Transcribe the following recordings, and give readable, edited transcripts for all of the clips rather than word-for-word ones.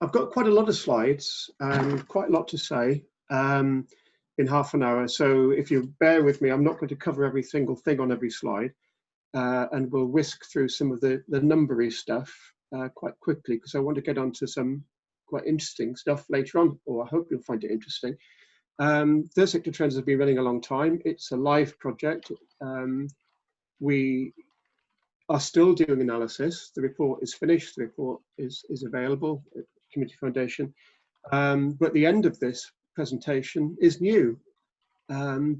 I've got quite a lot of slides and quite a lot to say in half an hour. So if you bear with me, I'm not going to cover every single thing on every slide, and we'll whisk through some of the numbery stuff quite quickly, because I want to get on to some quite interesting stuff later on, or I hope you'll find it interesting. Third sector trends have been running a long time. It's a live project. We are still doing analysis. The report is finished. The report is available at Community Foundation. But the end of this presentation is new,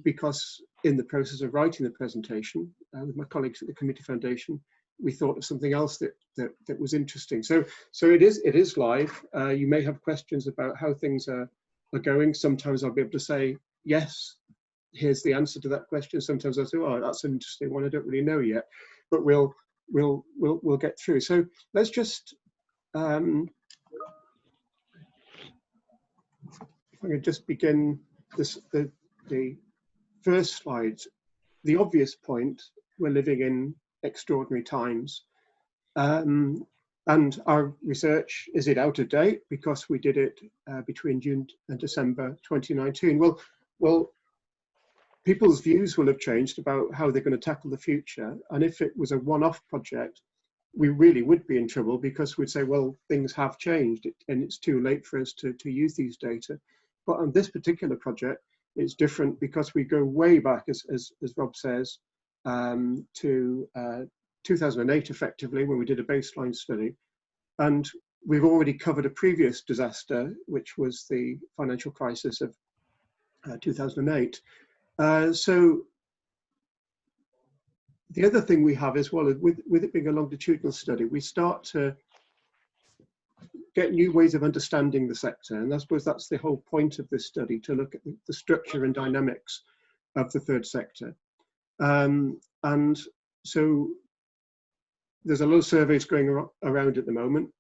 because in the process of writing the presentation with my colleagues at the Community Foundation, we thought of something else that was interesting. So it is live. You may have questions about how things are going. Sometimes I'll be able to say, yes, here's the answer to that question. Sometimes I'll say, oh, that's an interesting one, I don't really know yet. But we'll get through. So let's just if I could just begin the first slide. The obvious point: we're living in extraordinary times, and our research, is it out of date because we did it between June and December 2019? Well. People's views will have changed about how they're going to tackle the future. And if it was a one-off project, we really would be in trouble, because we'd say, well, things have changed and it's too late for us to use these data. But on this particular project, it's different because we go way back, as Rob says, to 2008, effectively, when we did a baseline study. And we've already covered a previous disaster, which was the financial crisis of 2008. So the other thing we have as well, with it being a longitudinal study, we start to get new ways of understanding the sector. And I suppose that's the whole point of this study, to look at the structure and dynamics of the third sector. And so there's a lot of surveys going around at the moment,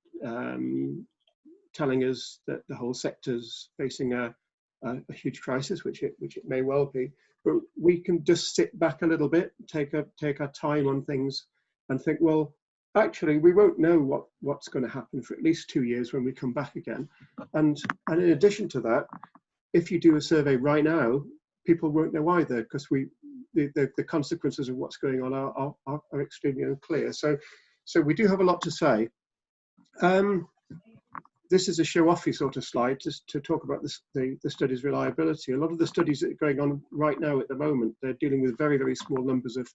telling us that the whole sector's facing a huge crisis, which it may well be, but we can just sit back a little bit, take our time on things, and think, well, actually, we won't know what's going to happen for at least 2 years when we come back again. And in addition to that, if you do a survey right now, people won't know either, because the consequences of what's going on are extremely unclear. So we do have a lot to say. This is a show-offy sort of slide, just to talk about the study's reliability. A lot of the studies that are going on right now at the moment, they're dealing with very, very small numbers of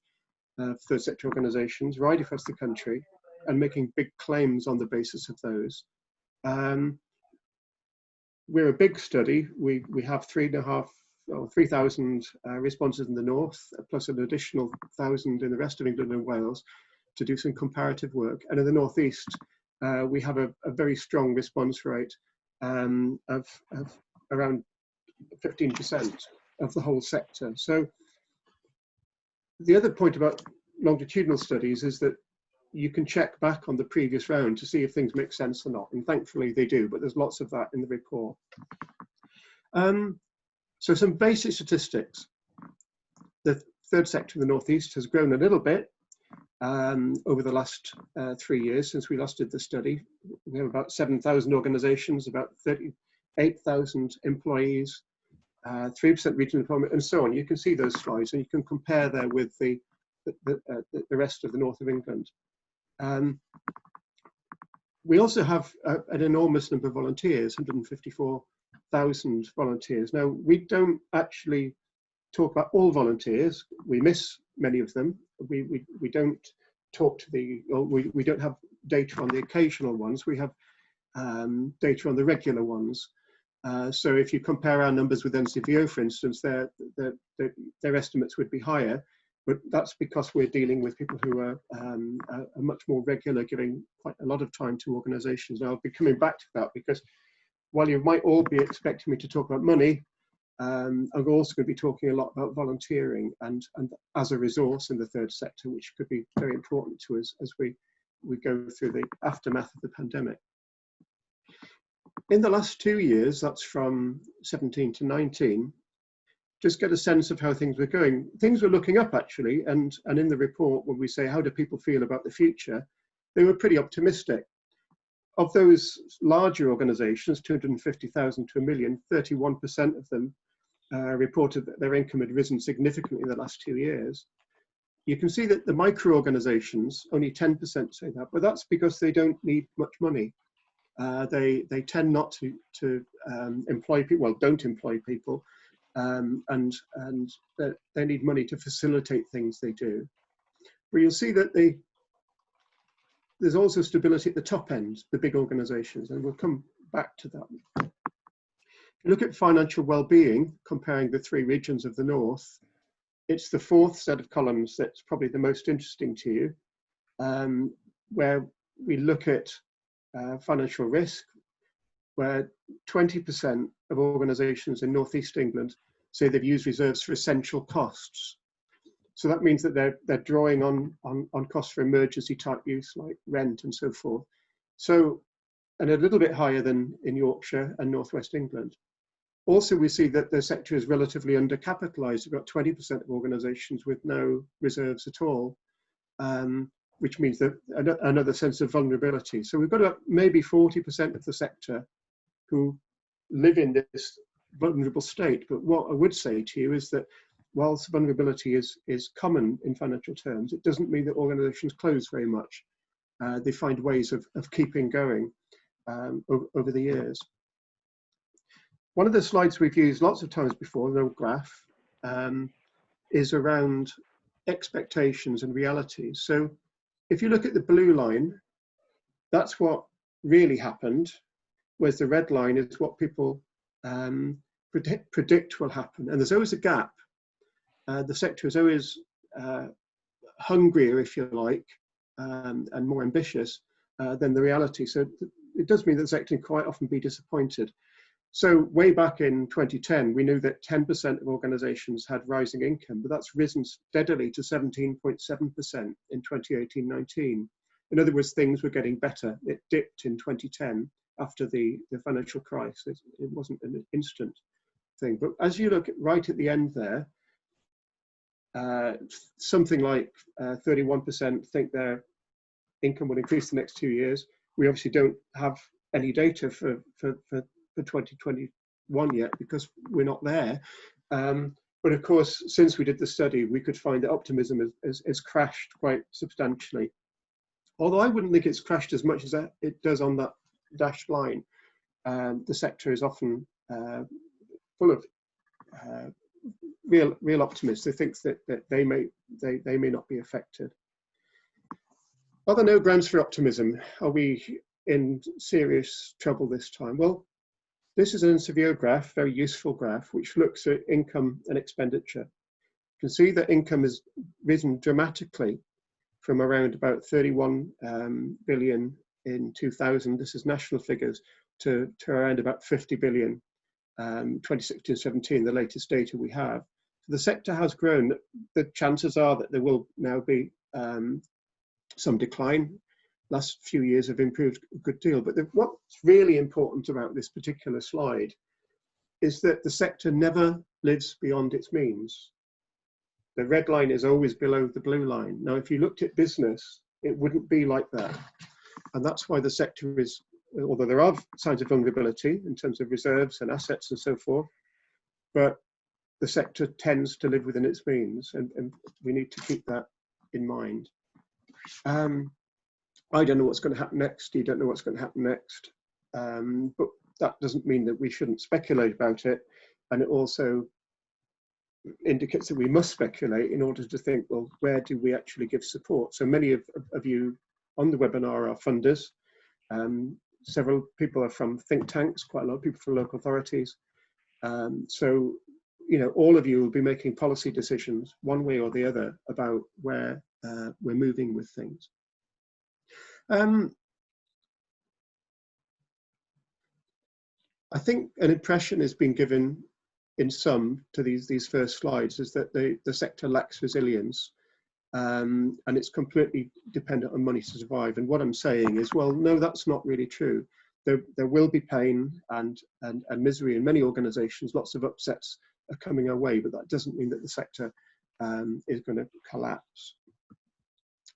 third sector organisations right across the country, and making big claims on the basis of those. We're a big study. We have 3,000 responses in the north, plus an additional 1,000 in the rest of England and Wales, to do some comparative work. And in the northeast, we have a very strong response rate of around 15% of the whole sector. So the other point about longitudinal studies is that you can check back on the previous round to see if things make sense or not, and thankfully they do, but there's lots of that in the report. So some basic statistics. The third sector in the northeast has grown a little bit over the last 3 years since we last did the study. We have about 7,000 organisations, about 38,000 employees, 3% regional employment, and so on. You can see those slides, and you can compare there with the rest of the north of England. We also have an enormous number of volunteers, 154,000 volunteers. Now, we don't actually talk about all volunteers. We miss many of them. We don't talk to we don't have data on the occasional ones. We have data on the regular ones. So if you compare our numbers with NCVO, for instance, their estimates would be higher, but that's because we're dealing with people who are much more regular, giving quite a lot of time to organisations. And I'll be coming back to that, because while you might all be expecting me to talk about money, I'm also going to be talking a lot about volunteering and as a resource in the third sector, which could be very important to us as we go through the aftermath of the pandemic. In the last 2 years, that's from 17 to 19, just get a sense of how things were going. Things were looking up, actually, and in the report, when we say, how do people feel about the future, they were pretty optimistic. of those larger organisations, 250,000 to 1 million, 31% of them reported that their income had risen significantly in the last 2 years. You can see that the micro organisations, only 10% say that, but that's because they don't need much money. They tend not to employ people, well, don't employ people, and they need money to facilitate things they do. But you'll see that there's also stability at the top end, the big organisations, and we'll come back to that. If you look at financial well-being, comparing the 3 regions of the north, it's the 4th set of columns that's probably the most interesting to you, where we look at financial risk, where 20% of organisations in North East England say they've used reserves for essential costs. So that means that they're drawing on costs for emergency type use like rent and so forth. So, and a little bit higher than in Yorkshire and North West England. Also, we see that the sector is relatively undercapitalised. We've got 20% of organisations with no reserves at all, which means that another sense of vulnerability. So we've got maybe 40% of the sector who live in this vulnerable state. But what I would say to you is that whilst vulnerability is common in financial terms, it doesn't mean that organisations close very much. They find ways of keeping going over the years. One of the slides we've used lots of times before, the graph, is around expectations and realities. So if you look at the blue line, that's what really happened, whereas the red line is what people predict will happen. And there's always a gap. The sector is always hungrier, if you like, and more ambitious than the reality. So it does mean that the sector can quite often be disappointed. So way back in 2010, we knew that 10% of organisations had rising income, but that's risen steadily to 17.7% in 2018-19. In other words, things were getting better. It dipped in 2010 after the financial crisis. It wasn't an instant thing. But as you look right at the end there, something like 31% think their income will increase the next 2 years. We obviously don't have any data for 2021 yet because we're not there. But of course, since we did the study, we could find that optimism has crashed quite substantially. Although I wouldn't think it's crashed as much as it does on that dashed line. The sector is often full of real optimists who think that they may not be affected. Are there no grounds for optimism? Are we in serious trouble this time? Well, this is an Elsevier graph, very useful graph, which looks at income and expenditure. You can see that income has risen dramatically from around about 31 billion in 2000, this is national figures, to around about 50 billion, 2016-17, the latest data we have. So the sector has grown. The chances are that there will now be some decline. Last few years have improved a good deal, but what's really important about this particular slide is that the sector never lives beyond its means. The red line is always below the blue line. Now, if you looked at business, it wouldn't be like that. And that's why the sector is, although there are signs of vulnerability in terms of reserves and assets and so forth, but the sector tends to live within its means, and we need to keep that in mind. I don't know what's going to happen next. You don't know what's going to happen next. But that doesn't mean that we shouldn't speculate about it. And it also indicates that we must speculate in order to think, well, where do we actually give support? So many of you on the webinar are funders. Several people are from think tanks, quite a lot of people from local authorities. So, you know, all of you will be making policy decisions one way or the other about where we're moving with things. I think an impression has been given in some to these first slides is that the sector lacks resilience, and it's completely dependent on money to survive. And what I'm saying is, well, no, that's not really true. There will be pain and misery in many organisations. Lots of upsets are coming our way, but that doesn't mean that the sector is going to collapse.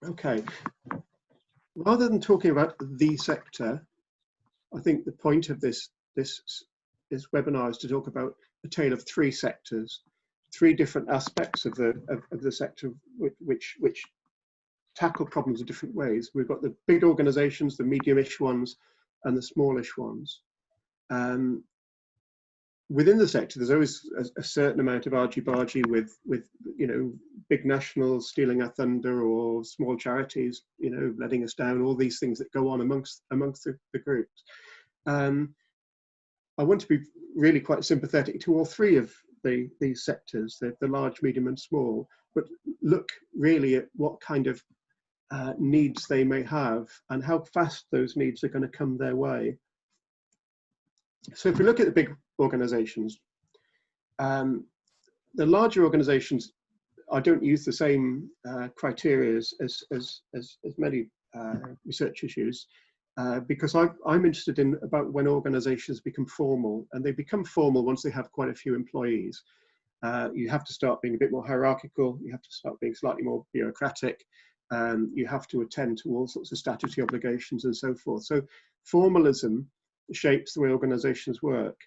Okay. Rather than talking about the sector, I think the point of this webinar is to talk about a tale of three sectors, three different aspects of the sector which tackle problems in different ways. We've got the big organizations, the medium-ish ones, and the smallish ones. Within the sector, there's always a certain amount of argy-bargy with big nationals stealing our thunder, or small charities letting us down, all these things that go on amongst the groups. I want to be really quite sympathetic to all three of these sectors, the large, medium and small, but look really at what kind of needs they may have and how fast those needs are going to come their way. So if we look at the big organizations, the larger organizations, I don't use the same criteria as many researchers use, because I'm interested in about when organizations become formal, and they become formal once they have quite a few employees. You have to start being a bit more hierarchical, you have to start being slightly more bureaucratic, you have to attend to all sorts of statutory obligations and so forth. So formalism shapes the way organizations work.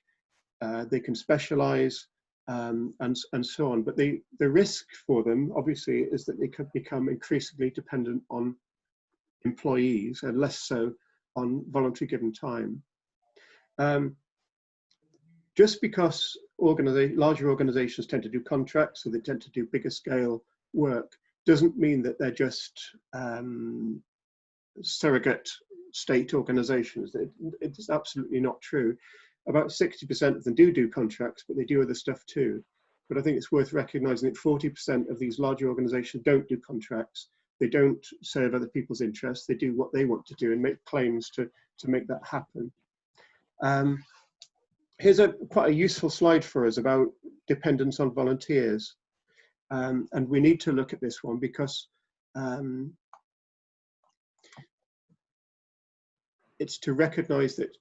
They can specialize and so on, but the risk for them obviously is that they could become increasingly dependent on employees and less so on voluntary given time. Just because larger organizations tend to do contracts, so they tend to do bigger scale work, doesn't mean that they're just surrogate state organizations. It's absolutely not true. About 60% of them do contracts, but they do other stuff too. But I think it's worth recognizing that 40% of these larger organizations don't do contracts. They don't serve other people's interests. They do what they want to do and make claims to make that happen. Here's quite a useful slide for us about dependence on volunteers. And we need to look at this one because it's to recognize that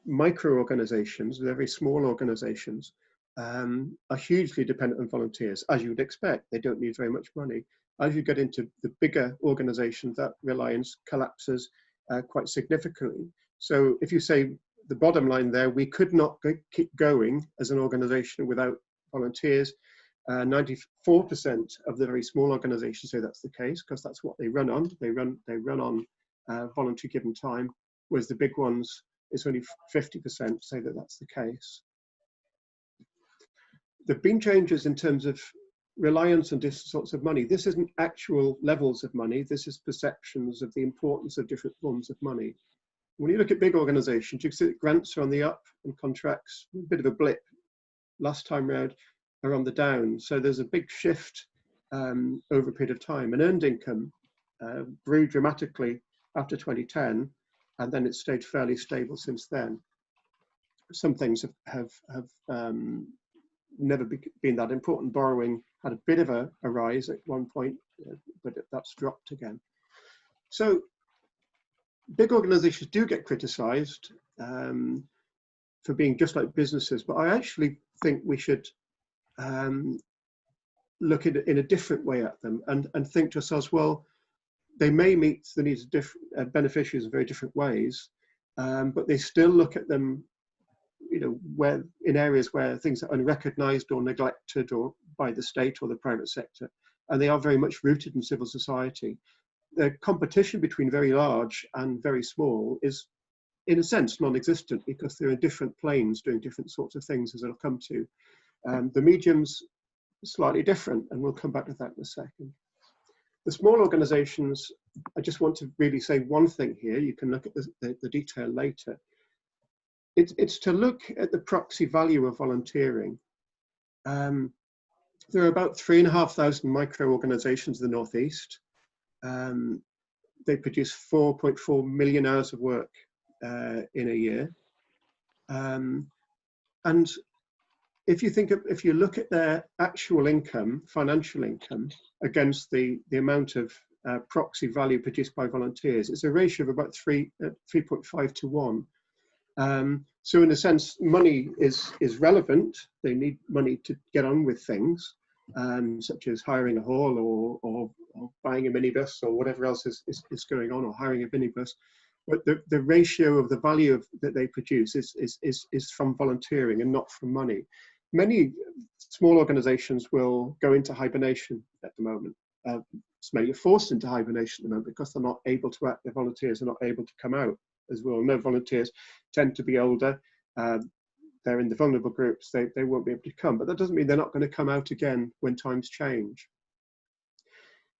micro-organizations, very small organizations, are hugely dependent on volunteers, as you would expect. They don't need very much money. As you get into the bigger organizations, that reliance collapses quite significantly. So if you say the bottom line there, we could not keep going as an organization without volunteers. 94% of the very small organizations say that's the case, because that's what they run on. They run on voluntary given time, whereas the big ones, it's only 50% say that that's the case. There have been changes in terms of reliance on different sorts of money. This isn't actual levels of money. This is perceptions of the importance of different forms of money. When you look at big organizations, you can see that grants are on the up and contracts, a bit of a blip last time round, are on the down. So there's a big shift over a period of time. And earned income grew dramatically after 2010, and then it's stayed fairly stable since then. Some things have never been that important. Borrowing had a bit of a rise at one point, but that's dropped again. So big organizations do get criticized for being just like businesses, but I actually think we should look at it in a different way at them and think to ourselves, well, they may meet the needs of different beneficiaries in very different ways, but they still look at them, where in areas where things are unrecognized or neglected or by the state or the private sector, and they are very much rooted in civil society. The competition between very large and very small is, in a sense, non-existent, because they're in different planes doing different sorts of things, as I'll come to. The mediums, slightly different, and we'll come back to that in a second. The small organizations, I just want to really say one thing here. You can look at the detail later. It's to look at the proxy value of volunteering. There are about 3,500 micro-organizations in the Northeast. They produce 4.4 million hours of work in a year. And if you look at their actual income, financial income, against the amount of proxy value produced by volunteers, it's a ratio of about 3.5 to 1. So in a sense, money is relevant. They need money to get on with things, such as hiring a hall or buying a minibus or whatever else is going on, or hiring a minibus. but the ratio of the value that they produce is from volunteering and not from money. Many small organizations will go into hibernation at the moment. Many are forced into hibernation at the moment because they're not able to act. Their volunteers are not able to come out. As we all know, volunteers tend to be older. They're in the vulnerable groups. They won't be able to come, but that doesn't mean they're not going to come out again when times change.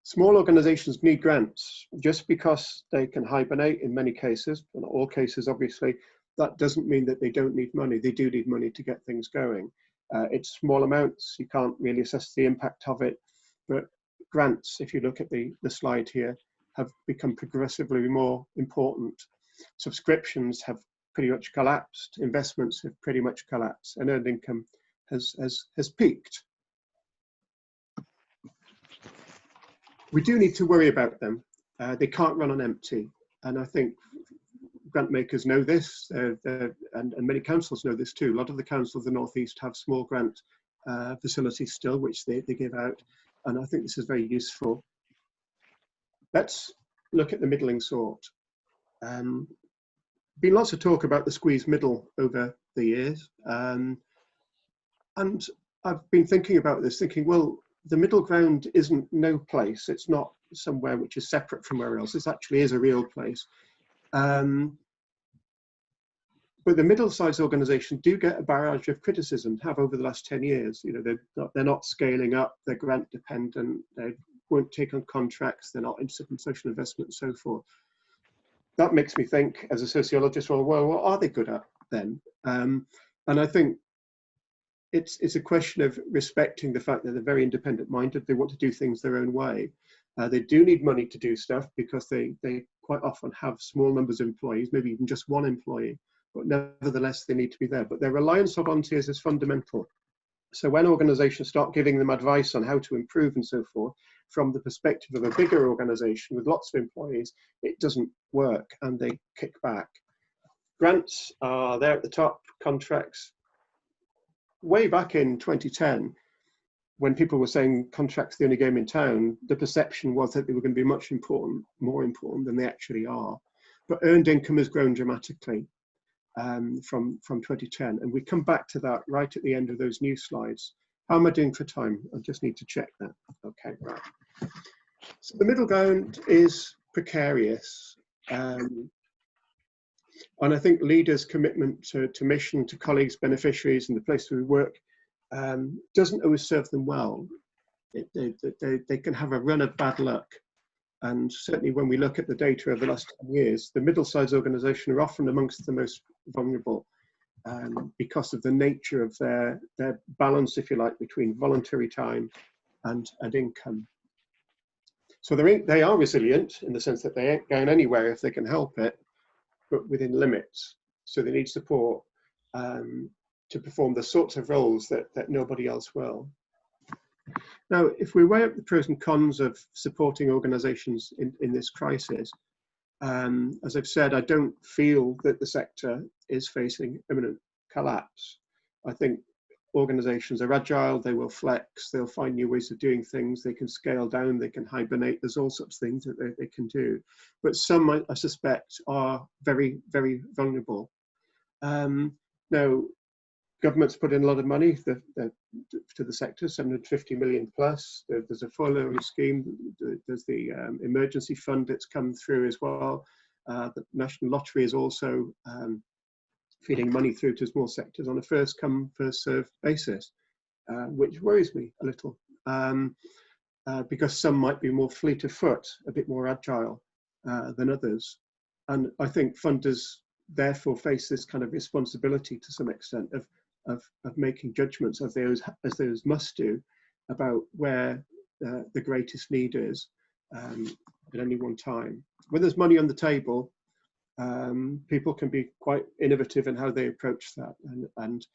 Small organizations need grants. Just because they can hibernate in many cases, not all cases obviously, that doesn't mean that they don't need money. They do need money to get things going. It's small amounts, you can't really assess the impact of it, but grants, if you look at the slide here, have become progressively more important. Subscriptions have pretty much collapsed, investments have pretty much collapsed, and earned income has peaked. We do need to worry about them. They can't run on empty, and I think grant makers know this, and many councils know this too. A lot of the councils of the North East have small grant facilities still, which they give out, and I think this is very useful. Let's look at the middling sort. Been lots of talk about the squeezed middle over the years, and I've been thinking about this, thinking, well, the middle ground isn't no place. It's not somewhere which is separate from where else. This actually is a real place. But the middle-sized organisations do get a barrage of criticism, have over the last 10 years. You know, they're not scaling up, they're grant dependent, they won't take on contracts, they're not interested in social investment and so forth. That makes me think, as a sociologist, well, what are they good at then? And I think it's a question of respecting the fact that they're very independent-minded. They want to do things their own way. They do need money to do stuff because they quite often have small numbers of employees, maybe even just one employee, but nevertheless they need to be there. But their reliance on volunteers is fundamental. So when organizations start giving them advice on how to improve and so forth, from the perspective of a bigger organization with lots of employees, it doesn't work and they kick back. Grants are there at the top, contracts. Way back in 2010, when people were saying contracts the only game in town, the perception was that they were going to be much more important than they actually are. But earned income has grown dramatically from 2010, and we come back to that right at the end of those new slides. How am I doing for time? I just need to check that. Okay, right. So the middle ground is precarious. And I think leaders' commitment to mission, to colleagues, beneficiaries, and the place where we work doesn't always serve them well. They can have a run of bad luck. And certainly when we look at the data over the last 10 years, the middle-sized organisations are often amongst the most vulnerable because of the nature of their balance, if you like, between voluntary time and income. So they are resilient in the sense that they ain't going anywhere if they can help it, but within limits. So they need support to perform the sorts of roles that nobody else will. Now, if we weigh up the pros and cons of supporting organisations in this crisis, as I've said, I don't feel that the sector is facing imminent collapse. I think organisations are agile, they will flex, they'll find new ways of doing things, they can scale down, they can hibernate, there's all sorts of things that they can do. But some, I suspect, are very, very vulnerable. Now, government's put in a lot of money to the sector, 750 million plus. There's a furlough scheme, there's the emergency fund that's come through as well. The National Lottery is also feeding money through to small sectors on a first come, first served basis, which worries me a little, because some might be more fleet of foot, a bit more agile than others. And I think funders therefore face this kind of responsibility to some extent of making judgments, as those must do, about where the greatest need is at any one time. When there's money on the table, people can be quite innovative in how they approach that, and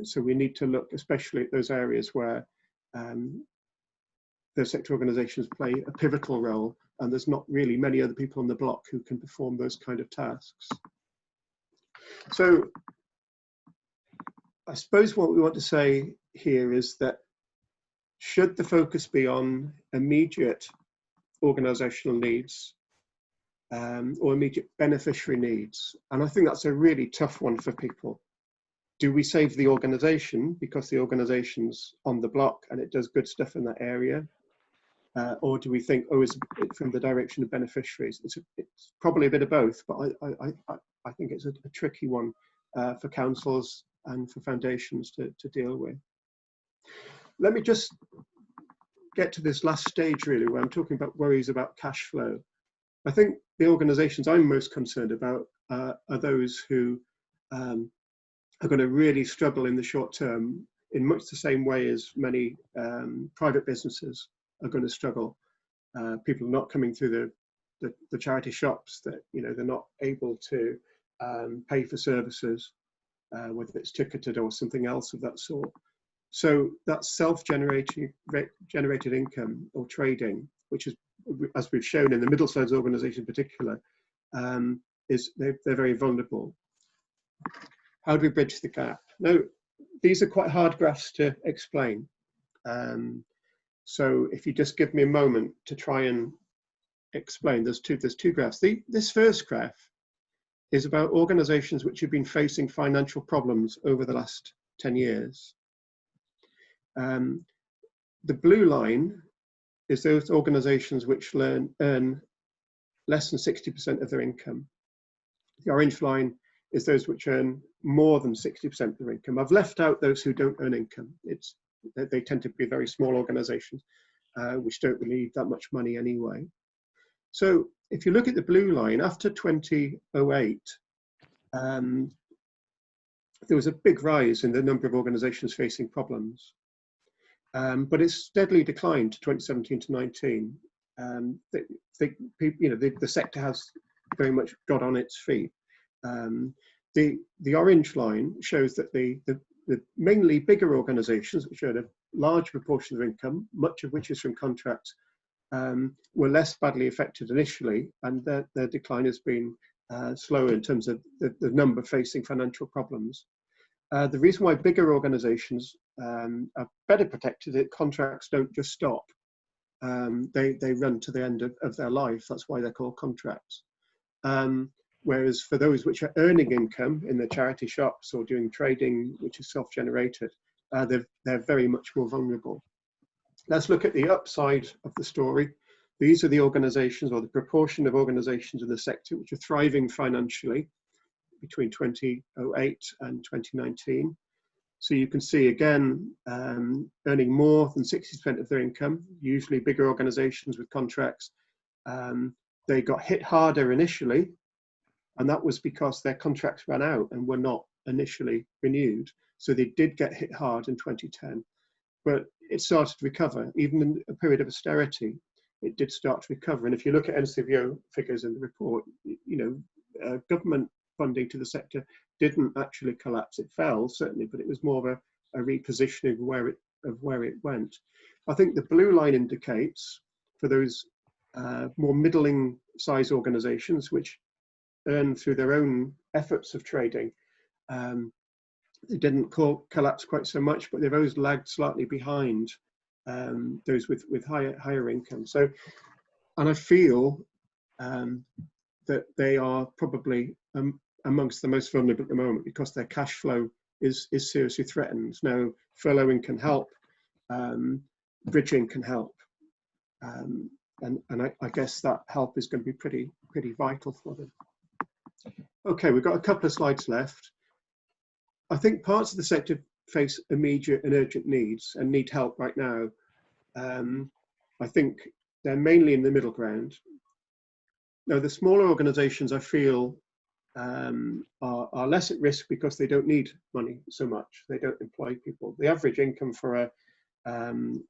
so we need to look especially at those areas where the sector organisations play a pivotal role, and there's not really many other people on the block who can perform those kind of tasks. So I suppose what we want to say here is that should the focus be on immediate organisational needs, or immediate beneficiary needs. And I think that's a really tough one for people. Do we save the organisation because the organisation's on the block and it does good stuff in that area? Or do we think, oh, is it from the direction of beneficiaries? It's probably a bit of both, but I think it's a tricky one for councils and for foundations to deal with. Let me just get to this last stage, really, where I'm talking about worries about cash flow. I think the organisations I'm most concerned about are those who are going to really struggle in the short term in much the same way as many private businesses are going to struggle. People not coming through the charity shops, that they're not able to pay for services, whether it's ticketed or something else of that sort. So that self-generated income or trading, which is, as we've shown in the Midsized organisation in particular, they're very vulnerable. How do we bridge the gap? Now, these are quite hard graphs to explain. So if you just give me a moment to try and explain, there's two graphs. This first graph is about organisations which have been facing financial problems over the last 10 years. The blue line is those organisations which earn less than 60% of their income. The orange line is those which earn more than 60% of their income. I've left out those who don't earn income. They tend to be very small organisations which don't really need that much money anyway. So if you look at the blue line, after 2008, there was a big rise in the number of organisations facing problems. But it's steadily declined to 2017 to 19. The sector has very much got on its feet. The orange line shows that the mainly bigger organisations, which earn a large proportion of income, much of which is from contracts, were less badly affected initially, and their decline has been slower in terms of the number facing financial problems. The reason why bigger organisations are better protected, that contracts don't just stop. They run to the end of their life. That's why they're called contracts. Whereas for those which are earning income in the charity shops or doing trading, which is self-generated, they're very much more vulnerable. Let's look at the upside of the story. These are the organisations, or the proportion of organisations in the sector which are thriving financially between 2008 and 2019. So you can see again, earning more than 60% of their income, usually bigger organisations with contracts. They got hit harder initially, and that was because their contracts ran out and were not initially renewed. So they did get hit hard in 2010, but it started to recover. Even in a period of austerity, it did start to recover. And if you look at NCVO figures in the report, government funding to the sector didn't actually collapse. It fell, certainly, but it was more of a repositioning of where it went. I think the blue line indicates for those more middling size organisations which earn through their own efforts of trading, they didn't collapse quite so much, but they've always lagged slightly behind those with higher income. So, and I feel that they are probably amongst the most vulnerable at the moment because their cash flow is seriously threatened. Now, furloughing can help, bridging can help, and I guess that help is going to be pretty vital for them. Okay, we've got a couple of slides left. I think parts of the sector face immediate and urgent needs and need help right now. I think they're mainly in the middle ground. Now, the smaller organisations, I feel, are less at risk because they don't need money so much. They don't employ people. The average income for an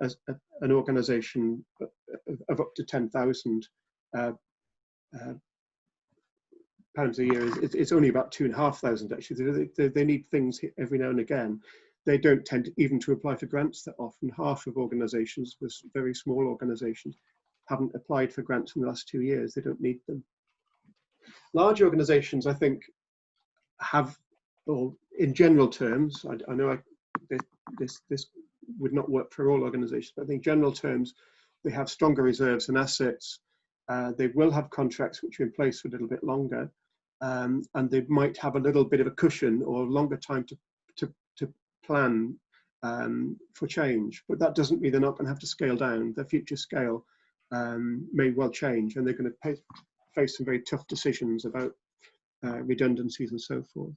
organisation of up to 10,000 pounds a year it's only about 2,500 actually. They need things every now and again. They don't tend even to apply for grants that often. Half of organisations, with very small organisations, haven't applied for grants in the last 2 years. They don't need them. Large organisations, I think, have, or in general terms, I know this would not work for all organisations, but I think in general terms, they have stronger reserves and assets. They will have contracts which are in place for a little bit longer, and they might have a little bit of a cushion or longer time to plan for change. But that doesn't mean they're not going to have to scale down. Their future scale may well change, and they're going to face some very tough decisions about redundancies and so forth.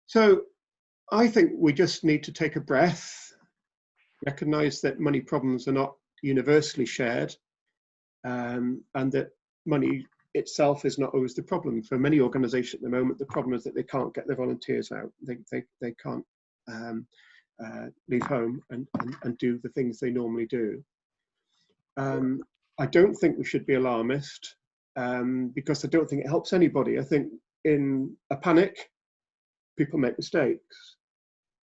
So I think we just need to take a breath, recognize that money problems are not universally shared, and that money itself is not always the problem. For many organizations at the moment, the problem is that they can't get their volunteers out. They can't leave home and do the things they normally do. I don't think we should be alarmist, because I don't think it helps anybody. I think in a panic, people make mistakes.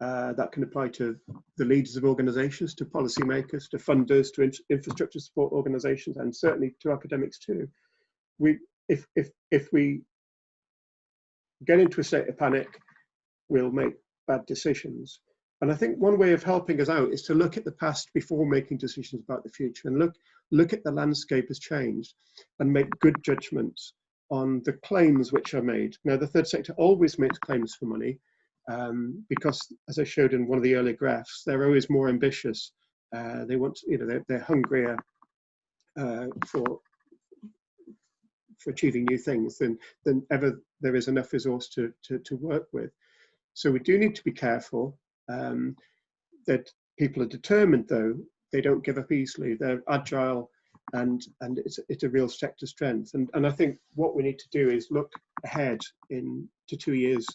That can apply to the leaders of organizations, to policymakers, to funders, to infrastructure support organizations, and certainly to academics too. If we get into a state of panic, we'll make bad decisions. And I think one way of helping us out is to look at the past before making decisions about the future, and look at the landscape has changed, and make good judgments on the claims which are made. Now, the third sector always makes claims for money, because, as I showed in one of the earlier graphs, they're always more ambitious. They want, they're hungrier for achieving new things than ever there is enough resource to work with. So we do need to be careful that people are determined, though. They don't give up easily. They're agile, and it's a real sector strength. And I think what we need to do is look ahead to 2 years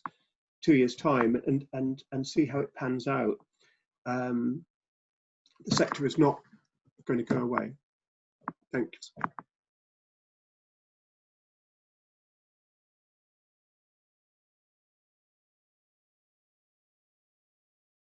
time and see how it pans out. The sector is not going to go away. Thanks.